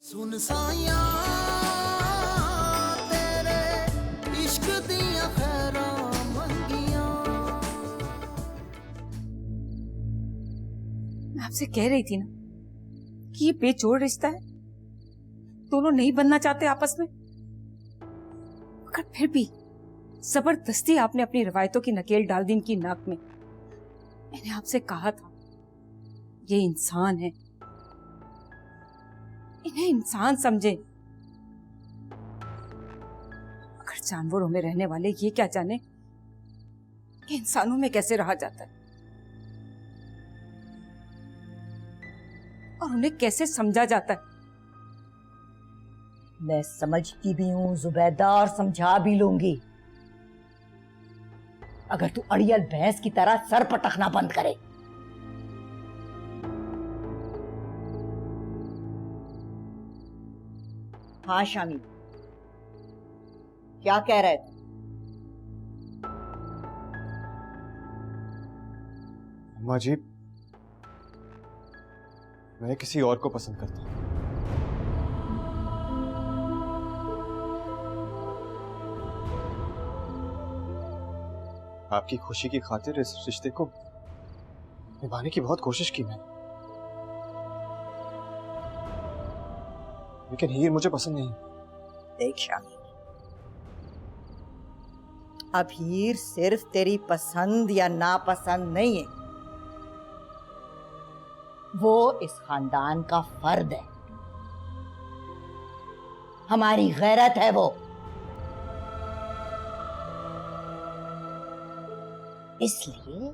सुन साया तेरे इश्क दिया खैरा मंगिया। मैं आपसे कह रही थी ना कि ये बेजोड़ रिश्ता है, दोनों नहीं बनना चाहते आपस में, मगर फिर भी जबरदस्ती आपने अपनी रवायतों की नकेल डाल दी इनकी नाक में। मैंने आपसे कहा था ये इंसान है, इन्हें इंसान समझे। अगर जानवरों में रहने वाले ये क्या जाने कि इंसानों में कैसे रहा जाता है और उन्हें कैसे समझा जाता है। मैं समझती भी हूं जुबैदा, और समझा भी लूंगी, अगर तू अड़ियल भैंस की तरह सर पटकना बंद करे। हाँ शामी, क्या कह रहे थे? अम्मा जी, मैं किसी और को पसंद करता हूं। आपकी खुशी की खातिर इस रिश्ते को निभाने की बहुत कोशिश की मैंने, लेकिन हीर मुझे पसंद नहीं। देख शामी, अब हीर सिर्फ तेरी पसंद या नापसंद नहीं है, वो इस खानदान का फर्द है, हमारी गैरत है वो। इसलिए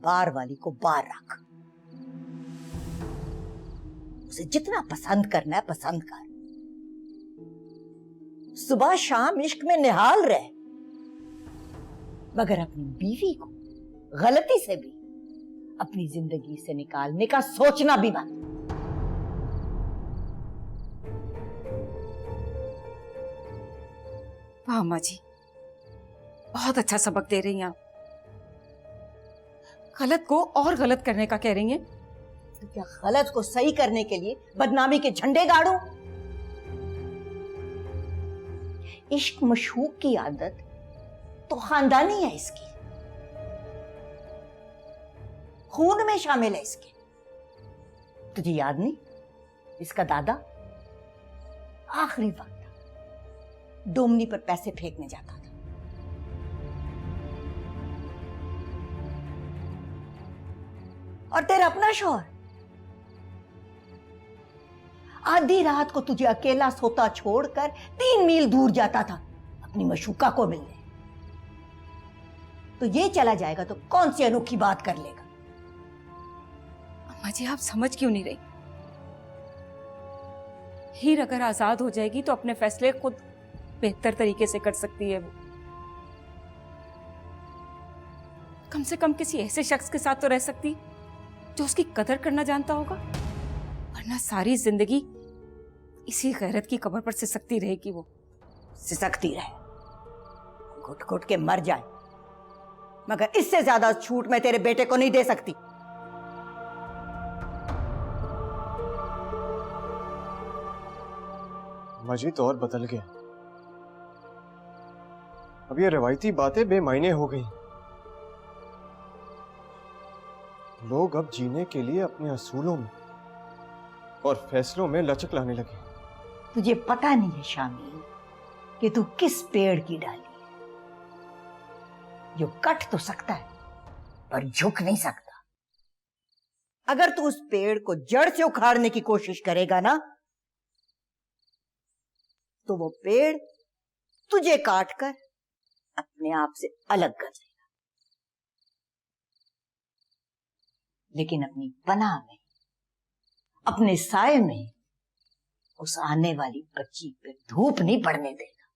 बार वाली को बार रख, उसे जितना पसंद करना है पसंद कर, सुबह शाम इश्क में निहाल रहे, मगर अपनी बीवी को गलती से भी अपनी जिंदगी से निकालने का सोचना भी मत। वाह अम्मा जी, बहुत अच्छा सबक दे रही हैं आप। गलत को और गलत करने का कह रही हैं। तो क्या गलत को सही करने के लिए बदनामी के झंडे गाड़ूं? इश्क मशूक की आदत तो खानदानी है, इसकी खून में शामिल है इसके। तुझे याद नहीं, इसका दादा आखिरी वक्त डोमनी पर पैसे फेंकने जाता था, और तेरा अपना शौहर आधी रात को तुझे अकेला सोता छोड़कर 3 मील दूर जाता था अपनी मशूका को मिलने। तो ये चला जाएगा तो कौन सी अनोखी बात कर लेगा? अम्मा जी, आप समझ क्यों नहीं रही? हीर अगर आजाद हो जाएगी तो अपने फैसले खुद बेहतर तरीके से कर सकती है। वो कम से कम किसी ऐसे शख्स के साथ तो रह सकती जो उसकी कदर करना जानता होगा, वरना सारी जिंदगी इसी गैरत की कब्र पर सिसकती रहेगी। वो सिसकती रहे, घुट घुट के मर जाए, मगर इससे ज्यादा छूट मैं तेरे बेटे को नहीं दे सकती। मजीद और बदल गया, अब ये रवायती बातें बेमायने हो गई। लोग अब जीने के लिए अपने असूलों में और फैसलों में लचक लाने लगे। तुझे पता नहीं है शामी कि तू किस पेड़ की डाली है, जो कट तो सकता है पर झुक नहीं सकता। अगर तू उस पेड़ को जड़ से उखाड़ने की कोशिश करेगा ना, तो वो पेड़ तुझे काटकर अपने आप से अलग कर देगा, लेकिन अपनी पनाह में, अपने साए में उस आने वाली बच्ची पे धूप नहीं पड़ने देगा।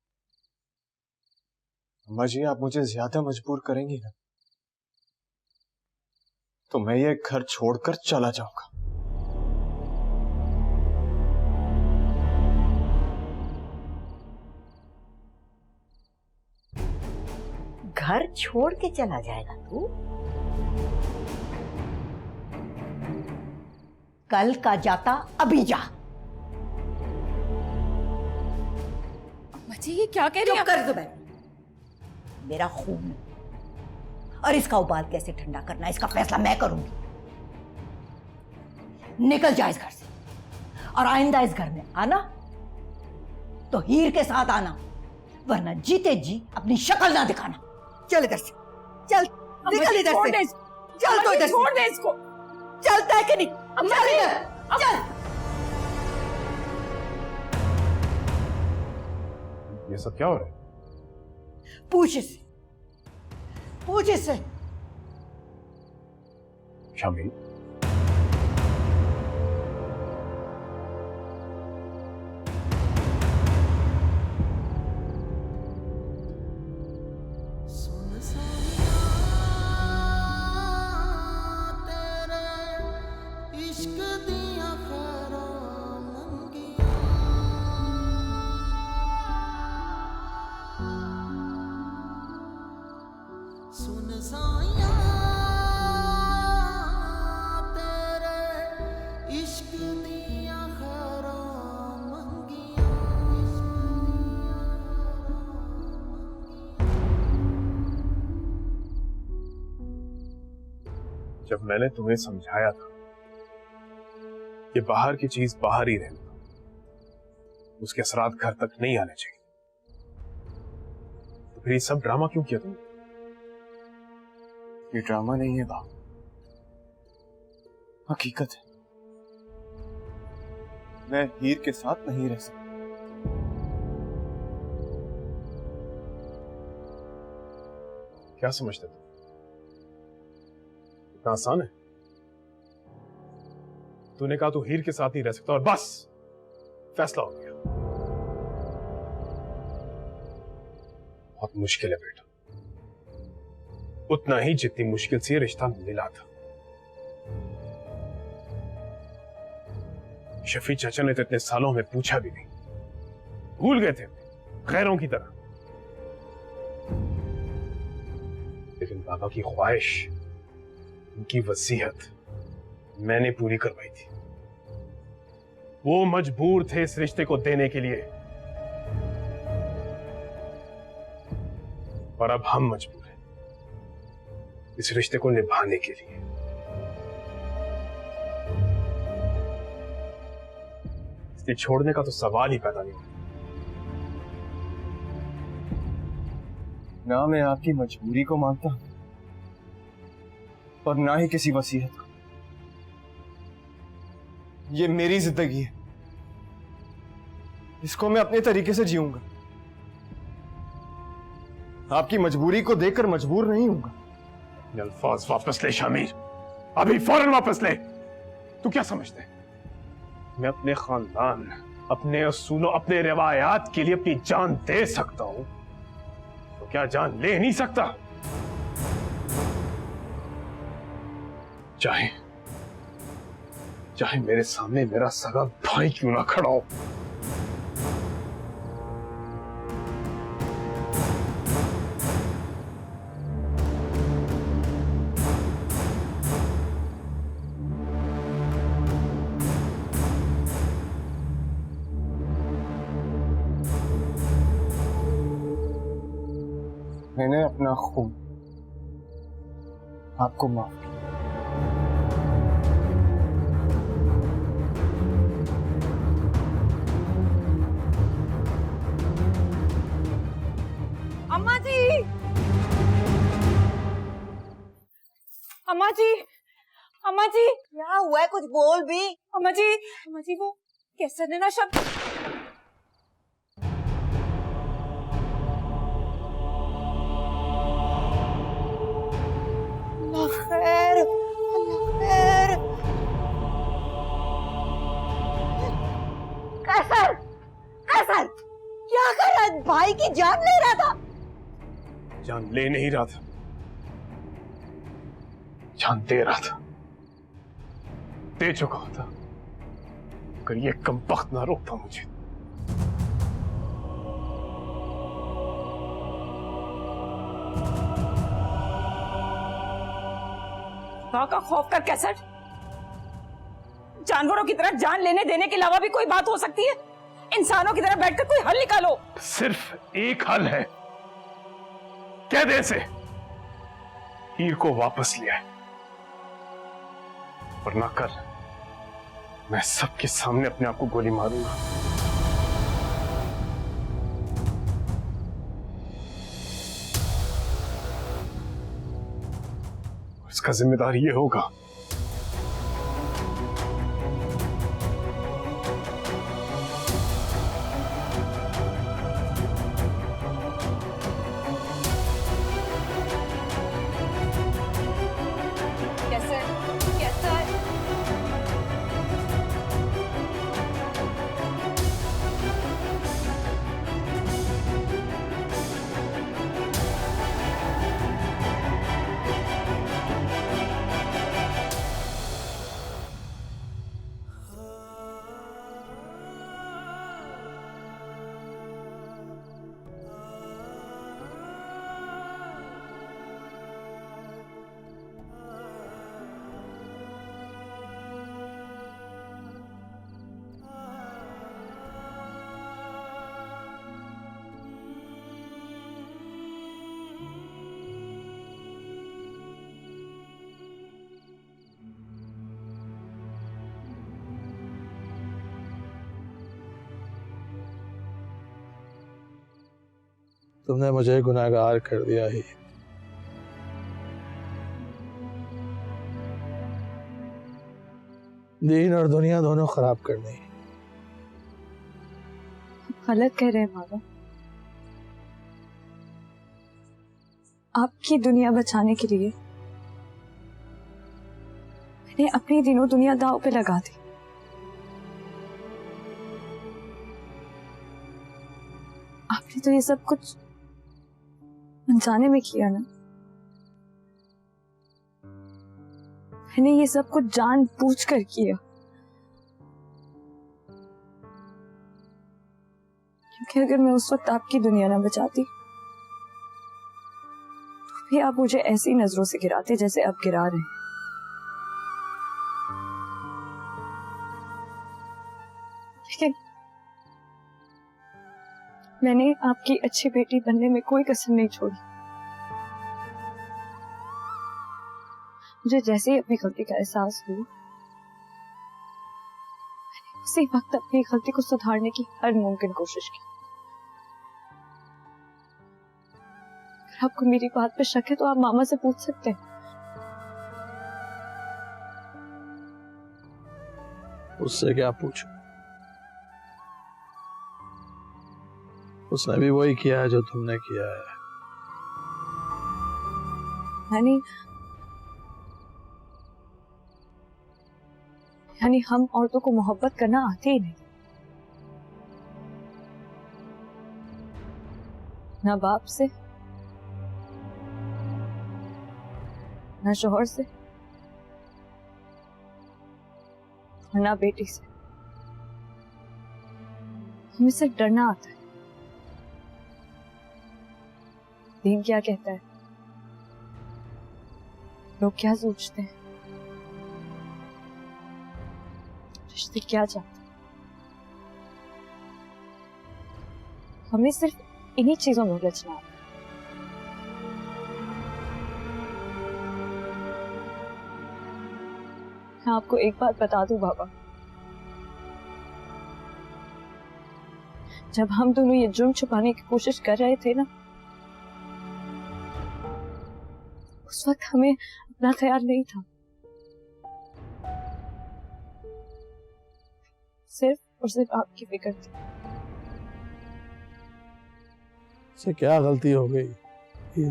अम्मा जी, आप मुझे ज्यादा मजबूर करेंगी ना तो मैं ये घर छोड़कर चला जाऊंगा। घर छोड़ के चला जाएगा तू? कल का जाता अभी जा। अम्मा जी ये क्या कह रही चुप हैं? कर जुबैर, मेरा खून है और इसका उबाल कैसे ठंडा करना है इसका फैसला मैं करूंगी। निकल जा इस घर से, और आइंदा इस घर में आना तो हीर के साथ आना, वरना जीते जी अपनी शक्ल ना दिखाना। चल इधर से, चल निकल इधर से, चल तो इधर छोड़ से। दे इसको। चलता है कि नहीं? चल इधर, चल। ये सब क्या हो रहा है? पूछ इससे, पूछ इससे। शामी, सुन साया तेरे इश्क दिया खैरां मंगियां। सुन साया तेरे इश्क दिया खैरां मंगियां। जब मैंने तुम्हें समझाया था कि बाहर की चीज बाहर ही रहने दो, उसके असरात घर तक नहीं आने चाहिए, तो फिर ये सब ड्रामा क्यों किया तुमने? ये ड्रामा नहीं है बाप, हकीकत है। मैं हीर के साथ नहीं रह सकता। क्या समझते तुम? इतना आसान है? तूने कहा तू हीर के साथ नहीं रह सकता और बस फैसला हो गया। बहुत मुश्किल है बेटा, उतना ही जितनी मुश्किल से ये रिश्ता मिला था। शफी चाचा ने तो इतने सालों में पूछा भी नहीं, भूल गए थे गैरों की तरह। लेकिन बाबा की ख्वाहिश, उनकी वसीयत मैंने पूरी करवाई थी। वो मजबूर थे इस रिश्ते को देने के लिए, और अब हम मजबूर हैं इस रिश्ते को निभाने के लिए। इसलिए छोड़ने का तो सवाल ही पैदा नहीं होता। ना मैं आपकी मजबूरी को मानता हूं और ना ही किसी वसीयत को। ये मेरी जिंदगी है, इसको मैं अपने तरीके से जीऊंगा। आपकी मजबूरी को देखकर मजबूर नहीं होऊंगा। ये अल्फाज वापस ले शामिर, अभी फौरन वापस ले। तू क्या समझते है मैं अपने खानदान, अपने असूलों, अपने रिवायात के लिए अपनी जान दे सकता हूं, तो क्या जान ले नहीं सकता? चाहे चाहे मेरे सामने मेरा सगा भाई क्यों ना खड़ा हो। मैंने अपना खून आपको माफ किया। अम्मा जी, अम्मा जी, अम्मा जी, क्या हुआ है? कुछ बोल भी। अम्मा जी वो कैसे देना शब्द। अल्लाह खैर, अल्लाह खैर। कैसर, कैसर, क्या कर रहा है? भाई की जान ले रहा था। जान ले नहीं रहा था, जान दे रहा था, दे चुका था। अगर ये कमबख्त ना रोकता मुझे। खुदा का खौफ कर कैसर, जानवरों की तरह जान लेने देने के अलावा भी कोई बात हो सकती है? इंसानों की तरह बैठकर कोई हल निकालो। सिर्फ एक हल है, कह दे इसे हीर को वापस ले आए, वरना कल मैं सबके सामने अपने आप को गोली मारूंगा। इसका जिम्मेदार ये होगा तुमने मुझे गुनाहगार कर दिया ही। दीन और दुनिया दोनों खराब कर दी। गलत कह रहे हैं बाबा। आपकी दुनिया बचाने के लिए मैंने अपनी दिनों दुनिया दांव पे लगा दी। आपने तो ये सब कुछ अनजाने में किया ना। मैंने ये सब कुछ जानबूझ कर किया, क्योंकि अगर मैं उस वक्त आपकी दुनिया ना बचाती तो भी आप मुझे ऐसी नजरों से गिराते जैसे अब गिरा रहे हैं। लेकिन मैंने आपकी अच्छी बेटी बनने में कोई कसर नहीं छोड़ी। मुझे जैसे ही अपनी गलती का एहसास हुआ, मैंने उसी वक्त अपनी गलती को सुधारने की हर मुमकिन कोशिश की। अगर आपको मेरी बात पे शक है तो आप मामा से पूछ सकते हैं। उससे क्या पूछूं? उसने भी वही किया है जो तुमने किया है। यानी हम औरतों को मोहब्बत करना आती ही नहीं, ना बाप से, ना शोहर से, और ना बेटी से। हमें सिर्फ डरना आता है। दीन क्या कहता है, लोग क्या सोचते हैं, रिश्ते क्या चाहते हैं, हमें सिर्फ इन्हीं चीजों में उलझना आता है। मैं आपको एक बात बता दूं बाबा, जब हम दोनों ये जुर्म छुपाने की कोशिश कर रहे थे ना, उस वक्त हमें अपना ख्याल नहीं था। सिर्फ और सिर्फ आपकी फिक्र थी। से क्या गलती हो गई ये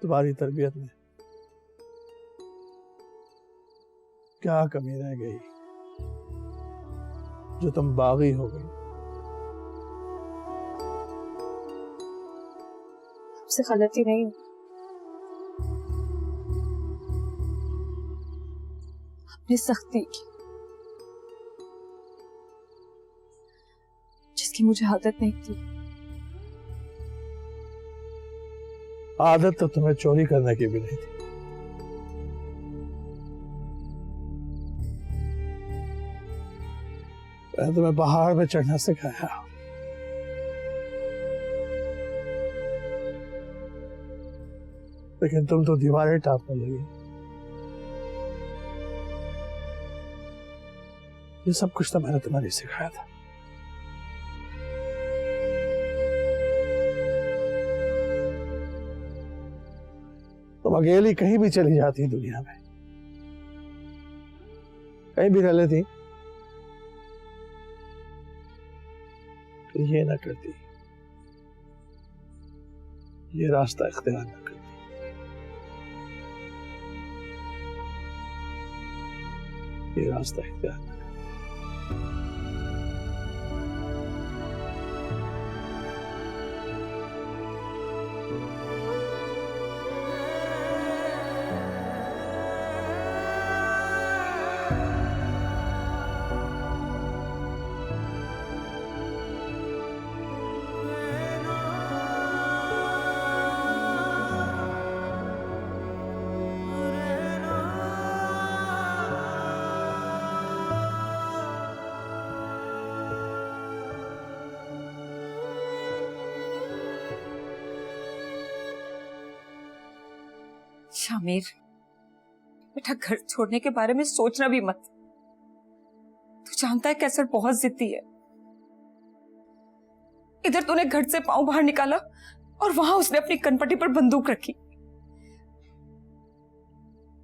तुम्हारी तरबियत में? क्या कमी रह गई जो तुम बागी हो गई? आपसे गलती नहीं, आपने सख्ती की जिसकी मुझे आदत नहीं थी। आदत तो तुम्हें चोरी करने की भी नहीं थी। मैंने तुम्हें पहाड़ पे चढ़ना सिखाया, लेकिन तुम तो दीवारें टापने लगी। ये सब कुछ तो मैंने तुम्हें नहीं सिखाया था। तुम अकेली कहीं भी चली जाती दुनिया में, कहीं भी रह लेती, तो ये ना करती, ये रास्ता इख्तियार ना करती। ये रास्ता इख्तियार ना करती। शामिर, बेटा घर छोड़ने के बारे में सोचना भी मत। तू जानता है कैसर बहुत जिद्दी है। इधर तूने घर से पांव बाहर निकाला और वहां उसने अपनी कनपट्टी पर बंदूक रखी।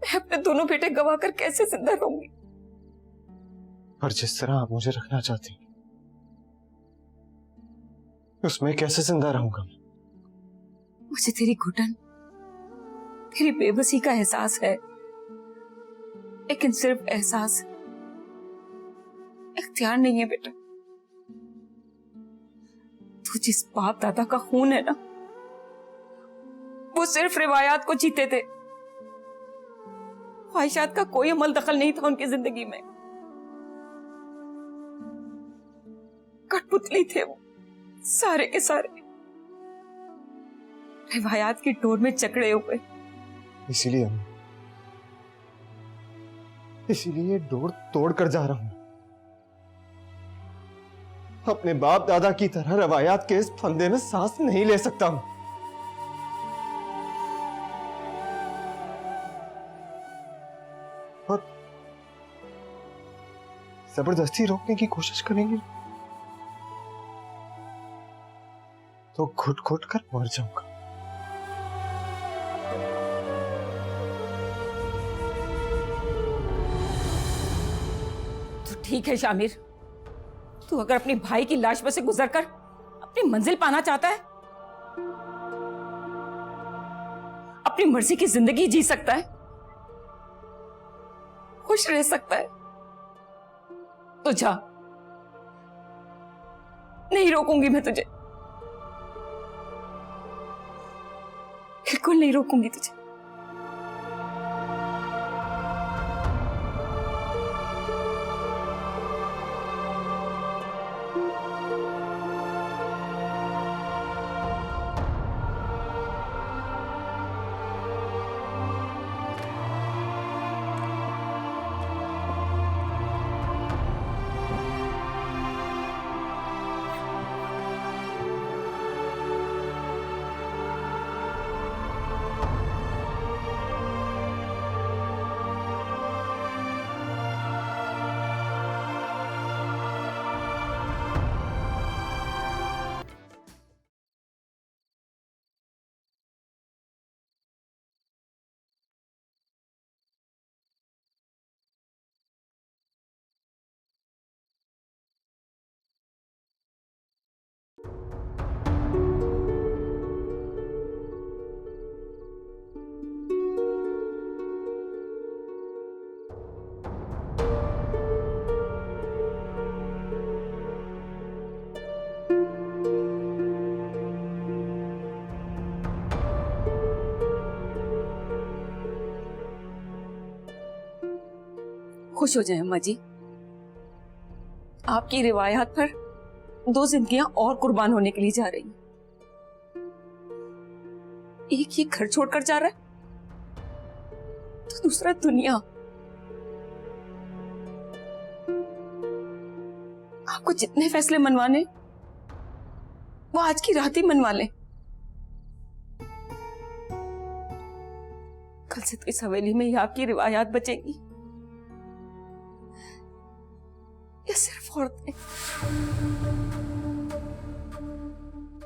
मैं अपने दोनों बेटे गवाकर कैसे जिंदा रहूंगी? पर जिस तरह आप मुझे रखना चाहती हैं, उसमें कैसे जिंदा रहूंगा? मुझे तेरी घुटन, तेरी बेबसी का एहसास है, लेकिन सिर्फ एहसास, इख्तियार नहीं है बेटा। तू जिस बाप दादा का खून है ना, वो सिर्फ रिवायात को जीते थे। ख्वाहिशात का कोई अमल दखल नहीं था उनकी जिंदगी में। कठपुतली थे वो सारे के सारे, रिवायात की डोर में जकड़े हुए। इसीलिए डोर तोड़ कर जा रहा हूं। अपने बाप दादा की तरह रवायात के इस फंदे में सांस नहीं ले सकता हूं। और जबरदस्ती रोकने की कोशिश करेंगे तो घुट घुट कर मर जाऊंगा। ठीक है शामिर, तू अगर अपने भाई की लाश में से गुजरकर अपनी मंजिल पाना चाहता है, अपनी मर्जी की जिंदगी जी सकता है, खुश रह सकता है, तो जा। नहीं रोकूंगी मैं तुझे, बिल्कुल नहीं रोकूंगी तुझे। खुश हो जाए अम्मा जी, आपकी रिवायात पर 2 जिंदगियां और कुर्बान होने के लिए जा रही हैं। एक ये घर छोड़कर जा रहा है, तो दूसरा दुनिया। आपको जितने फैसले मनवाने वो आज की रात ही मनवा लें। कल से तो इस हवेली में ही आपकी रिवायात बचेंगी, या सिर्फ औरतें?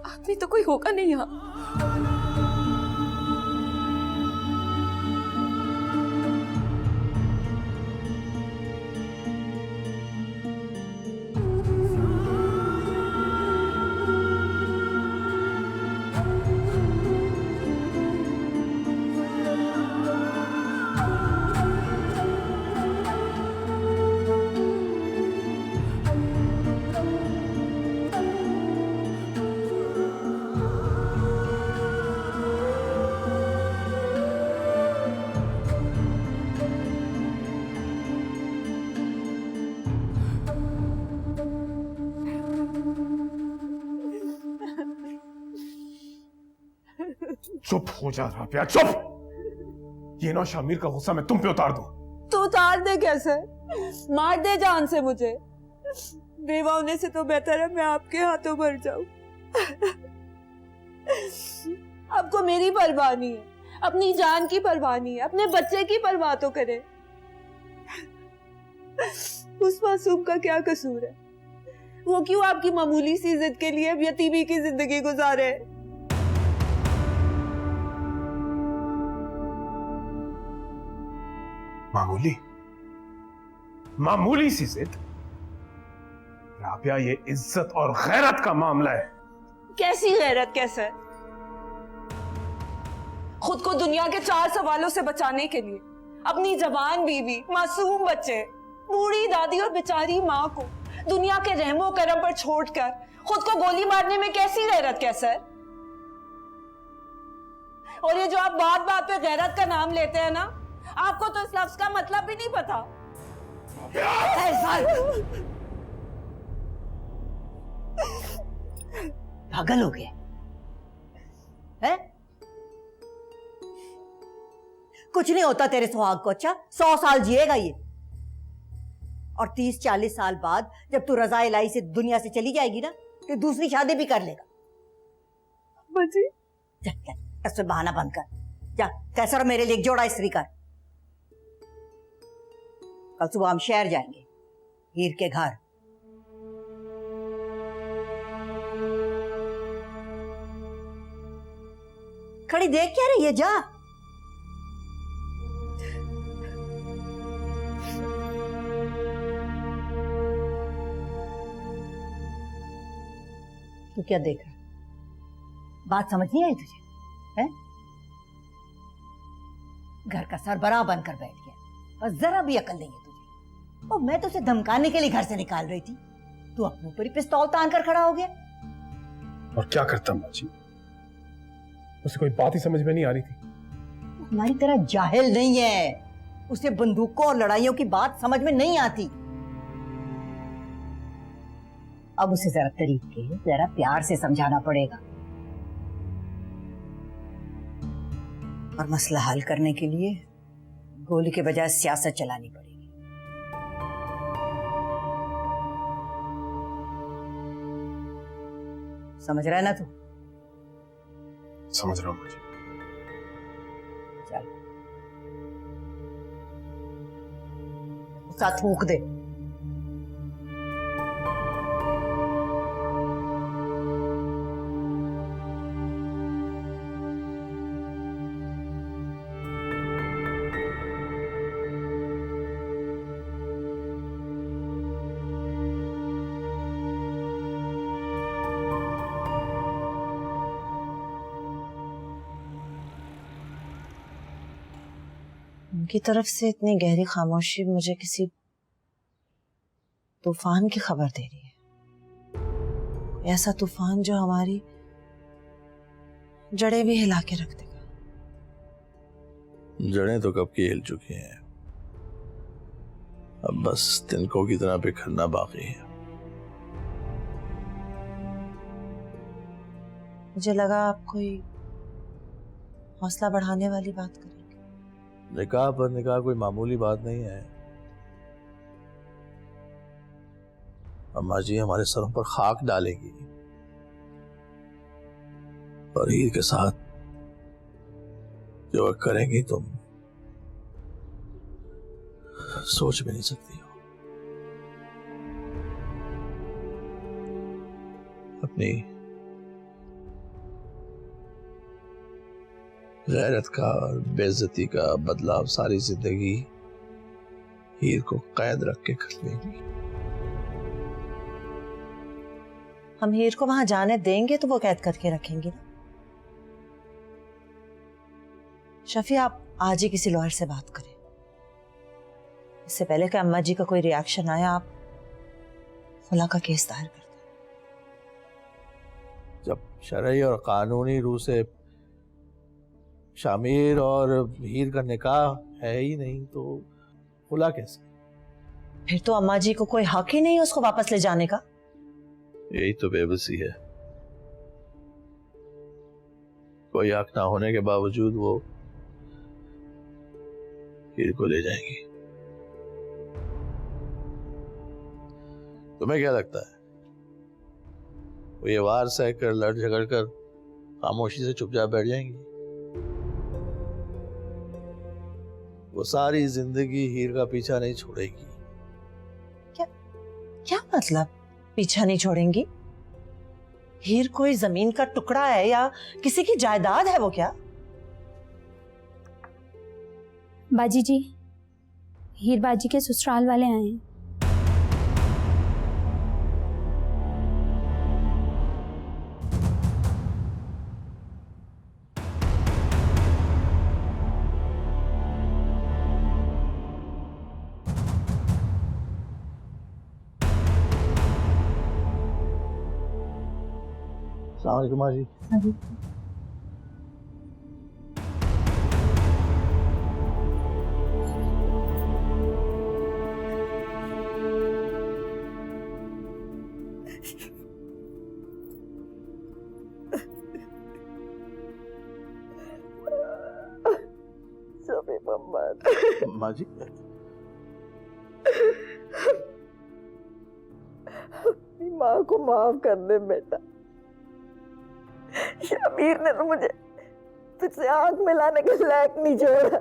आदमी तो कोई होगा नहीं यहाँ। चुप हो जा राबिया, चुप। ये ना शामिर का गुस्सा मैं तुम पे उतार दूं। तो उतार दे कैसे? मार दे जान से मुझे। बेवा होने से तो बेहतर है मैं आपके हाथों मर जाऊं। आपको मेरी परवाह नहीं है, अपनी जान की परवाह नहीं है, अपने बच्चे की परवाह तो करे। उस मासूम का क्या कसूर है? वो क्यों आपकी मामूली सी जिद के लिए यतीमी की जिंदगी गुजारे? मामूली मामूली सी जिद? राबिया, ये इज्जत और गैरत का मामला है। कैसी गैरत? कैसे? खुद को दुनिया के 4 सवालों से बचाने के लिए अपनी जवान बीवी, मासूम बच्चे, बूढ़ी दादी और बेचारी माँ को दुनिया के रहमो करम पर छोड़कर खुद को गोली मारने में कैसी गैरत? कैसे? और ये जो आप बात बात पे गैरत का नाम लेते हैं ना, आपको तो इस लफ्ज का मतलब भी नहीं पता। पागल हो गए हैं? कुछ नहीं होता तेरे सुहाग को। अच्छा, 100 साल जिएगा ये, और 30-40 साल बाद जब तू रजा इलाही से दुनिया से चली जाएगी ना, तो दूसरी शादी भी कर लेगा। बची ऐसे बहाना बंद कर। जा कैसर मेरे लिए एक जोड़ा इस्त्री कर। कल सुबह हम शहर जाएंगे, हीर के घर। खड़ी देख क्या रही है? जा। तू क्या देख रहा? बात समझ नहीं आई तुझे? है? घर का सरबराह बनकर बैठ गया और जरा भी अकल नहीं है तुझे। और मैं तो उसे धमकाने के लिए घर से निकाल रही थी, तू अपने ऊपर ही पिस्तौल तान कर खड़ा हो गया। और क्या करता माँ जी, उसे कोई बात ही समझ में नहीं आ रही थी। वो हमारी तरह जाहिल नहीं है, उसे बंदूकों और लड़ाइयों की बात समझ में नहीं आती। अब उसे जरा तरीके, जरा प्यार से समझाना पड़ेगा, और मसला हल करने के लिए गोली के बजाय सियासत चलानी पड़ेगी। समझ रहा है ना तू? समझ रहा हूँ मुझे। चल उसका थूक दे। उनकी तरफ से इतनी गहरी खामोशी मुझे किसी तूफान की खबर दे रही है। ऐसा तूफान जो हमारी जड़ें भी हिला के रख देगा। जड़ें तो कब की हिल चुकी हैं, अब बस तिनकों की तरह बिखरना बाकी है। मुझे लगा आप कोई हौसला बढ़ाने वाली बात करेंगे। निकाह पर निकाह कोई मामूली बात नहीं है। अम्मा जी हमारे सरों पर खाक डालेगी और हीर के साथ जो करेंगी तुम सोच भी नहीं सकती हो। अपनी गैरत का और बेइज्जती का बदला सारी जिंदगी हीर को कैद रख के कर लेंगी। हम हीर को वहां जाने देंगे तो वो कैद करके रखेंगी ना। शफी, आप आज ही किसी लॉयर से बात करें। इससे पहले कि अम्मा जी का कोई रिएक्शन आया, आप खुला का केस दायर कर दें। जब शरई और कानूनी रूह से शामिर और हीर का निकाह है ही नहीं तो खुला कैसे? फिर तो अम्मा जी को कोई हक ही नहीं उसको वापस ले जाने का। यही तो बेबसी है, कोई हक ना होने के बावजूद वो हीर को ले जाएंगी। तुम्हें क्या लगता है वो ये वार सहकर लड़ झगड़ कर खामोशी से चुपचाप बैठ जाएंगी? वो सारी जिंदगी हीर का पीछा नहीं छोड़ेगी। क्या मतलब पीछा नहीं छोड़ेंगी? हीर कोई जमीन का टुकड़ा है या किसी की जायदाद है वो क्या? बाजी जी, हीर बाजी के ससुराल वाले आए हैं। अस्सलाम वालेकुम माँ जी। माँ जी, अपनी माँ को माफ कर दे बेटा। शबीर ने तो मुझे तुझसे आंख मिलाने के लायक नहीं छोड़ा।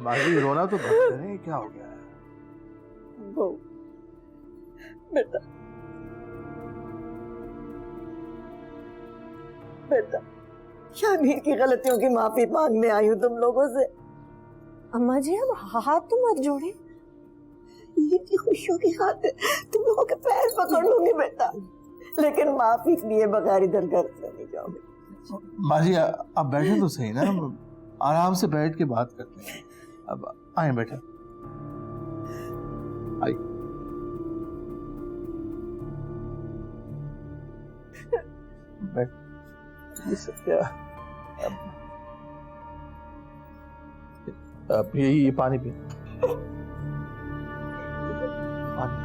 माँ जी रोना तो बंद करें, क्या हो गया है? बहू बेटा, बेटा शबीर की गलतियों की माफी मांगने आई हूँ तुम लोगों से। अम्मा जी अब हाथ तो मत जोड़े, ये की खुशियों की खातिर तुम लोगों के पैर पकड़ लूंगी बेटा, लेकिन माफी लिए बगैर इधर घर से नहीं जाओगे। माँ जी आप बैठे तो सही ना, हम आराम से बैठ के बात करते हैं। अब आए बैठे। आई बैठ। ये सब क्या? अब ये पानी पी। पानी।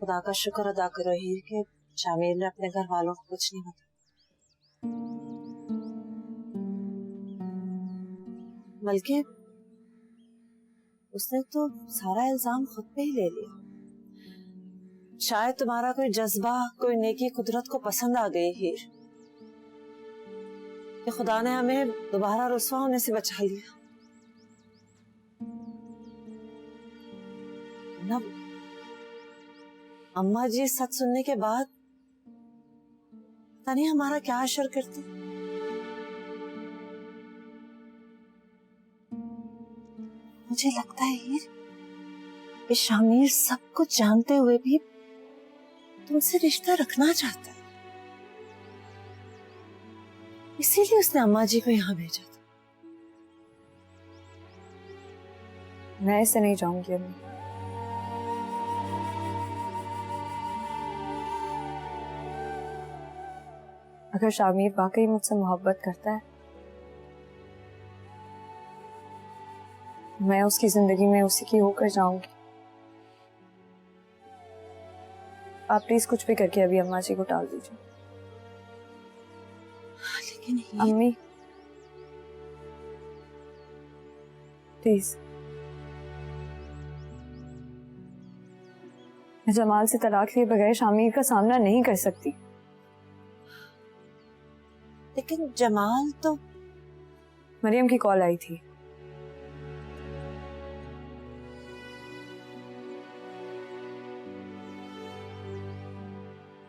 खुदा का शुक्र अदा करो हीर के शामिर ने अपने घर वालों को कुछ नहीं बताया, बल्कि उसने तो सारा इल्जाम खुद पे ही ले लिया। शायद तुम्हारा कोई जज्बा, कोई नेकी कुदरत को पसंद आ गई हीर, कि खुदा ने हमें दोबारा रुस्वा होने से बचा लिया। न अम्मा जी सच सुनने के बाद पता नहीं हमारा क्या असर करती। मुझे लगता है हीर कि शामिर सब कुछ जानते हुए भी तुमसे रिश्ता रखना चाहता है, इसीलिए उसने अम्मा जी को यहाँ भेजा था। मैं ऐसे नहीं जाऊंगी अम्मी। अगर शामिर वाकई मुझसे मोहब्बत करता है मैं उसकी जिंदगी में उसी की होकर जाऊंगी। आप प्लीज कुछ भी करके अभी अम्मा जी को टाल दीजिए। लेकिन अम्मी प्लीज, मैं जमाल से तलाक लिए बगैर शामिर का सामना नहीं कर सकती। लेकिन जमाल तो मरियम की कॉल आई थी।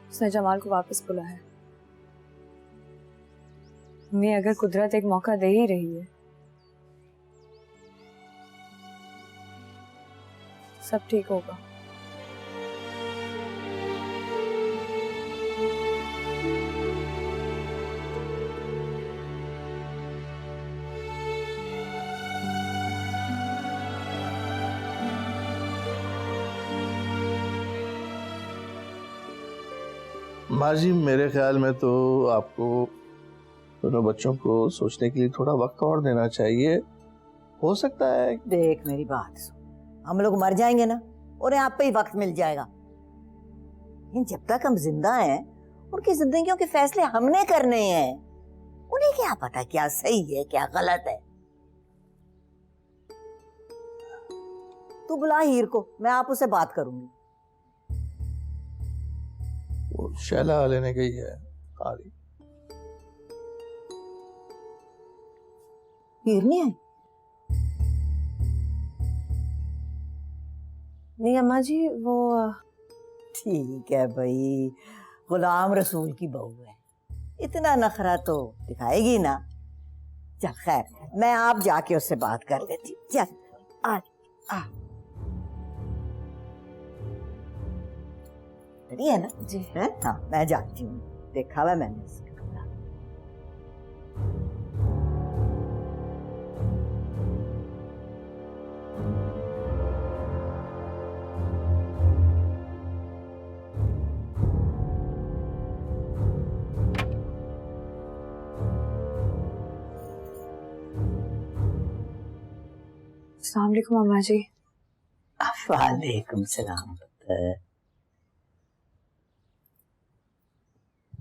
उसने जमाल को वापस बुलाया। हमें अगर कुदरत एक मौका दे ही रही है, सब ठीक होगा। माँ जी, मेरे ख्याल में तो आपको दोनों बच्चों को सोचने के लिए थोड़ा वक्त और देना चाहिए। हो सकता है देख मेरी बात सुन, हम लोग मर जाएंगे ना, उन्हें आप पे ही वक्त मिल जाएगा। लेकिन जब तक हम जिंदा हैं, उनकी जिंदगियों के फैसले हमने करने हैं। उन्हें क्या पता क्या सही है क्या गलत है। तू बुला हीर को, मैं आप उससे बात करूंगी। वो शैला लेने गई है। आ रही। हीर नहीं आई? नहीं अम्मा जी, वो ठीक है भाई, गुलाम रसूल की बहू है, इतना नखरा तो दिखाएगी ना। चल खैर, मैं आप जाके उससे बात कर लेती हूँ। चल आ रेडी है ना जी? है हाँ, मैं जाती हूँ, देखा हुआ मैंने उसका कमरा। अस्सलाम वालेकुम अम्मा जी। वालेकुम सलाम पुत्र।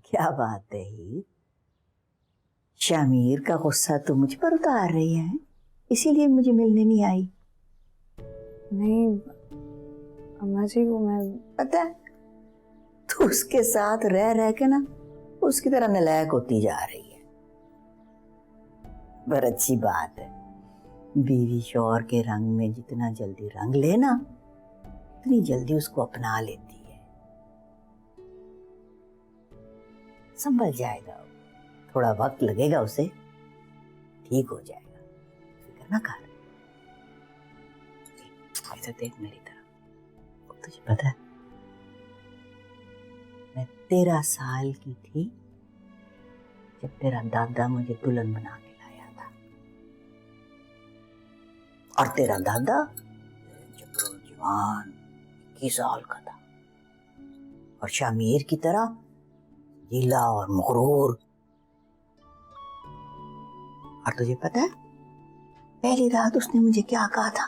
क्या बात है हीर, शामिर का गुस्सा तो मुझ पर उतार रही है, इसीलिए मुझे मिलने नहीं आई? नहीं अम्मा जी, वो मैं पता है, तू उसके साथ रह रह के ना उसकी तरह नलायक होती जा रही है। पर अच्छी बात है, बीवी शौहर के रंग में जितना जल्दी रंग लेना, उतनी जल्दी उसको अपना लेती है। संभल जाएगा, थोड़ा वक्त लगेगा, उसे ठीक हो जाएगा, फिक्र ना कर। इधर देख मेरी तरफ। तुझे पता है, मैं 13 साल की थी जब तेरा दादा मुझे दुल्हन बना के लाया था, और तेरा दादा जवान 21 साल का था, और शामिर की तरह गीला और मगरूर। और तुझे पता है, पहली रात उसने मुझे क्या कहा था?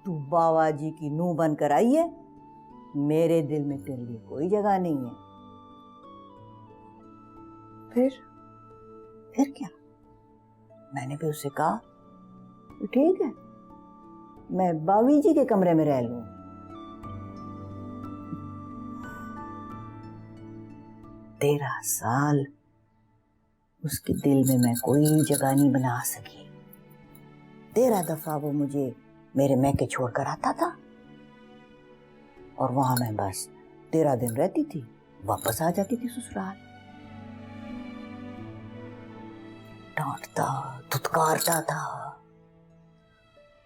तू बाबा जी की नूह बनकर आई है, मेरे दिल में तेरे लिए कोई जगह नहीं है। फिर क्या? मैंने भी उससे कहा, तो ठीक है, मैं बावी जी के कमरे में रह लूं। 13 साल उसके दिल में मैं कोई जगह नहीं बना सकी। 13 दफा वो मुझे मेरे मैके छोड़कर आता था, और वहां मैं बस 13 दिन रहती थी, वापस आ जाती थी ससुराल। डांटता धुतकारता था,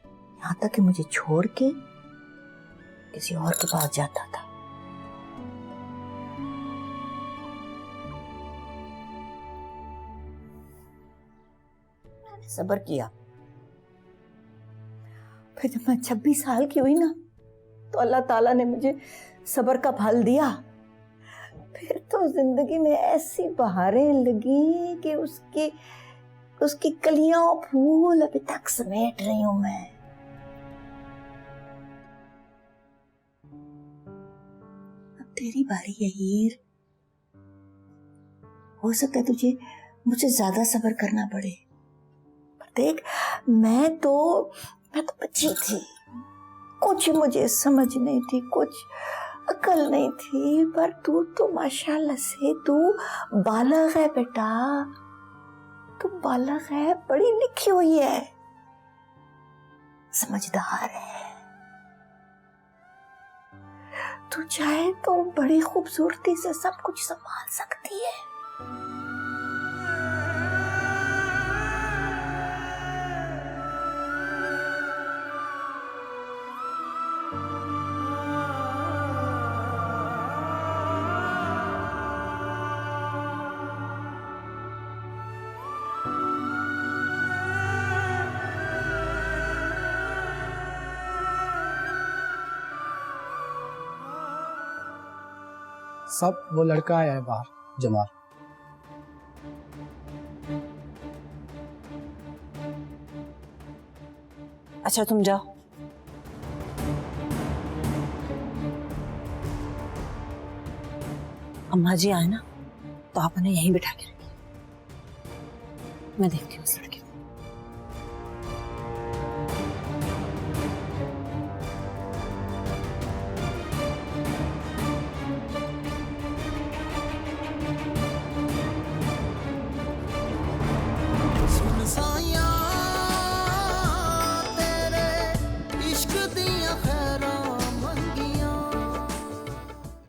यहां तक कि मुझे छोड़ के किसी और के पास जाता था। मैंने सब्र किया। फिर जब मैं 26 साल की हुई ना, तो अल्लाह ताला ने मुझे सब्र का फल दिया। फिर तो जिंदगी में ऐसी बहारें लगी कि उसकी कलियां और फूल अभी तक समेट रही हूं मैं। अब तेरी बारी है हीर। हो सकता है तुझे मुझे ज्यादा सब्र करना पड़े, पर देख मैं तो बच्ची थी, कुछ मुझे समझ नहीं थी, कुछ अकल नहीं थी, पर तू तो माशाल्लाह से तू बालग है बेटा, तू बालग है, पढ़ी लिखी हुई है, समझदार है। तू चाहे तो बड़ी खूबसूरती से सब कुछ संभाल सकती है। सब वो लड़का आया है बाहर, जमाल। अच्छा तुम जाओ। अम्मा जी आए ना तो आप उन्हें यहीं बिठा के रखिए, मैं देखती हूँ उस लड़के को।